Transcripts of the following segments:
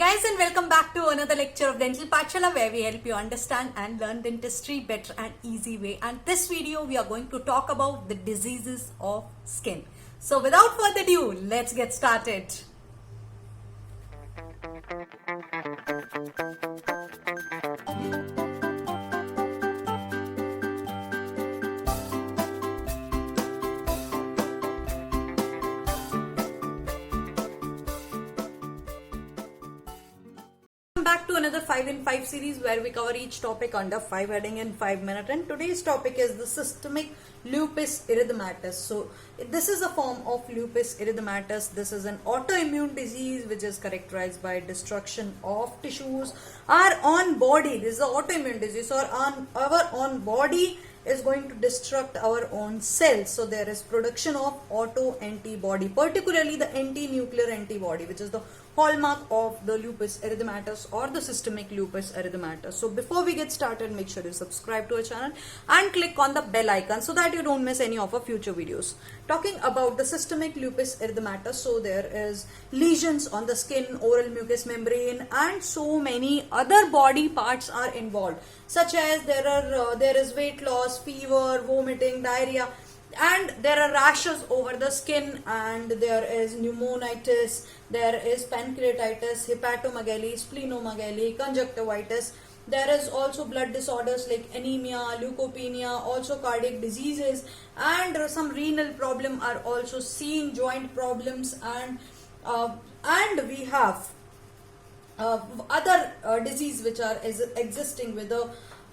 guys, and welcome back to another lecture of Dental Pathshala, where we help you understand and learn dentistry better and easy way. And this video we are going to talk about the diseases of skin. So without further ado, let's get started. Back to another 5 in 5 series where we cover each topic under 5 heading in 5 minutes, and today's topic is the systemic lupus erythematosus. So this is a form of lupus erythematosus. This is an autoimmune disease which is characterized by destruction of tissues. Our own body, this is an autoimmune disease, so our own body is going to destruct our own cells. So there is production of auto-antibody, particularly the anti-nuclear antibody, which is the hallmark of the lupus erythematosus or the systemic lupus erythematosus. So before we get started, make sure you subscribe to our channel and click on the bell icon so that you don't miss any of our future videos. Talking about the systemic lupus erythematosus, so there is lesions on the skin, oral mucous membrane, and so many other body parts are involved, such as there is weight loss, fever, vomiting, diarrhea, and there are rashes over the skin, and there is pneumonitis, there is pancreatitis, hepatomegaly, splenomegaly, conjunctivitis. There is also blood disorders like anemia, leukopenia, also cardiac diseases, and some renal problem are also seen, joint problems, and we have other disease which are existing with the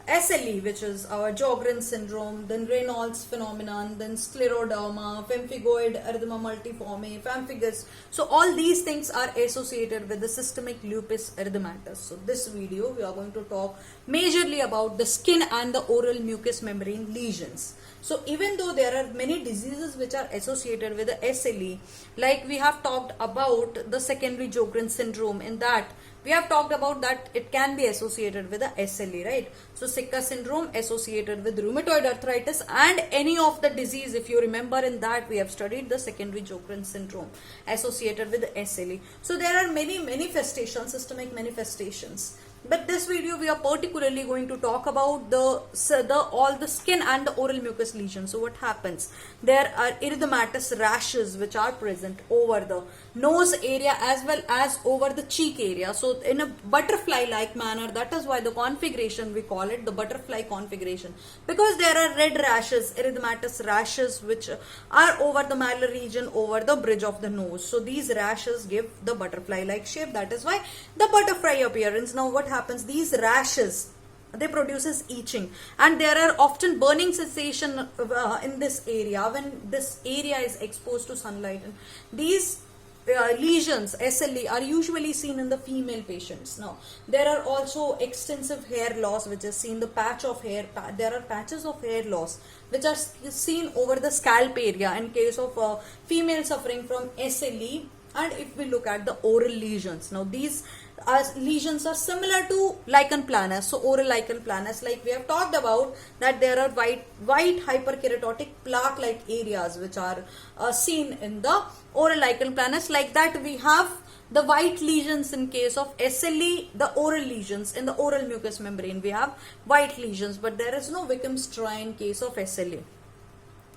SLE, which is our Sjogren's syndrome, then Raynaud's phenomenon, then scleroderma, pemphigoid erythema multiforme, pemphigus. So all these things are associated with the systemic lupus erythematosus. So this video we are going to talk majorly about the skin and the oral mucous membrane lesions. So even though there are many diseases which are associated with the SLE, like we have talked about the secondary Sjogren's syndrome, in that we have talked about that it can be associated with the SLE, right? So Sicca syndrome associated with rheumatoid arthritis and any of the disease, if you remember, in that we have studied the secondary Sjogren's syndrome associated with the SLE. So there are many manifestations, systemic manifestations. But this video we are particularly going to talk about all the skin and the oral mucous lesions. So what happens? There are erythematous rashes which are present over the nose area as well as over the cheek area. So in a butterfly-like manner, that is why the configuration we call it the butterfly configuration, because there are red rashes, erythematous rashes, which are over the malar region, over the bridge of the nose. So these rashes give the butterfly-like shape. That is why the butterfly appearance. Now what happens? These rashes, they produces itching, and there are often burning sensation in this area when this area is exposed to sunlight. And these lesions, SLE, are usually seen in the female patients. Now there are also extensive hair loss which is seen, the patch of hair, there are patches of hair loss which are seen over the scalp area in case of female suffering from SLE. And if we look at the oral lesions, now these lesions are similar to lichen planus. So oral lichen planus, like we have talked about, that there are white hyperkeratotic plaque-like areas which are seen in the oral lichen planus. Like that we have the white lesions in case of SLE, the oral lesions in the oral mucous membrane, we have white lesions, but there is no Wickham's triad in case of SLE.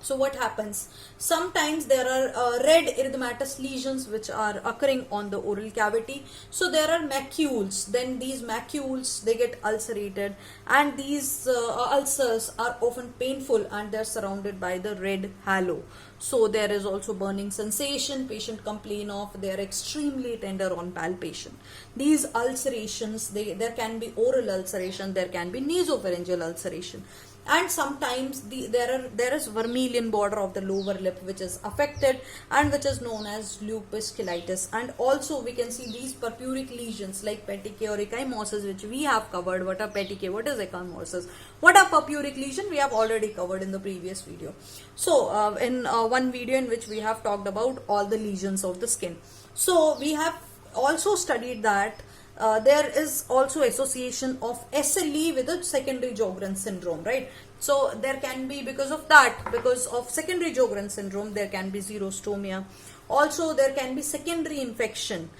So what happens? Sometimes there are red erythematous lesions which are occurring on the oral cavity. So there are macules. Then these macules, they get ulcerated, and these ulcers are often painful, and they are surrounded by the red halo. So there is also burning sensation. Patient complain of, they are extremely tender on palpation. These ulcerations, there can be oral ulceration, there can be nasopharyngeal ulceration. And sometimes there is vermilion border of the lower lip which is affected, and which is known as lupus cheilitis. And also we can see these purpuric lesions like petechia or ecchymosis, which we have covered. What are petechia? What is ecchymosis? What are purpuric lesion? We have already covered in the previous video. So in one video in which we have talked about all the lesions of the skin. So we have also studied that there is also association of SLE with the secondary Sjogren's syndrome, right? So there can be, because of secondary Sjogren's syndrome, there can be xerostomia, Also, there can be secondary infection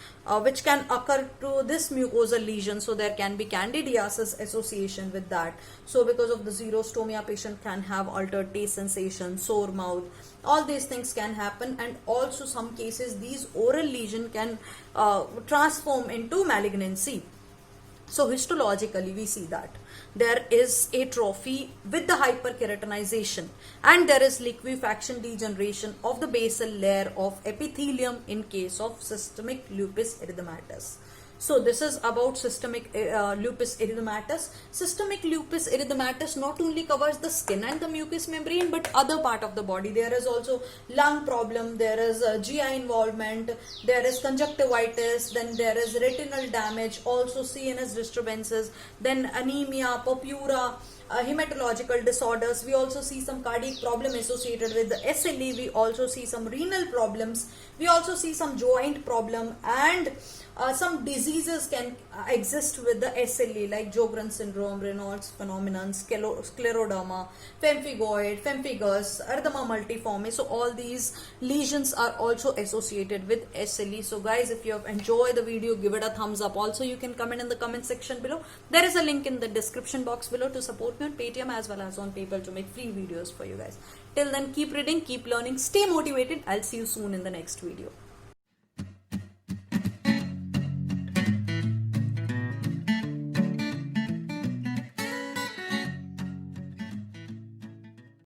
which can occur to this mucosal lesion. So there can be candidiasis association with that. So because of the xerostomia, patient can have altered taste sensation, sore mouth. All these things can happen, and also some cases these oral lesion can transform into malignancy. So histologically we see that there is atrophy with the hyperkeratinization, and there is liquefaction degeneration of the basal layer of epithelium in case of systemic lupus erythematosus. So this is about systemic lupus erythematosus. Systemic lupus erythematosus not only covers the skin and the mucous membrane but other part of the body. There is also lung problem, there is GI involvement, there is conjunctivitis, then there is retinal damage, also CNS disturbances, then anemia, purpura, hematological disorders. We also see some cardiac problem associated with the SLE. We also see some renal problems. We also see some joint problem, and some diseases can exist with the SLE like Sjogren's syndrome, Raynaud's phenomenon, scleroderma, pemphigoid, pemphigus, erythema multiforme. So all these lesions are also associated with SLE. So guys, if you have enjoyed the video, give it a thumbs up. Also, you can comment in the comment section below. There is a link in the description box below to support me on Paytm as well as on PayPal to make free videos for you guys. Till then, keep reading, keep learning, stay motivated. I'll see you soon in the next video.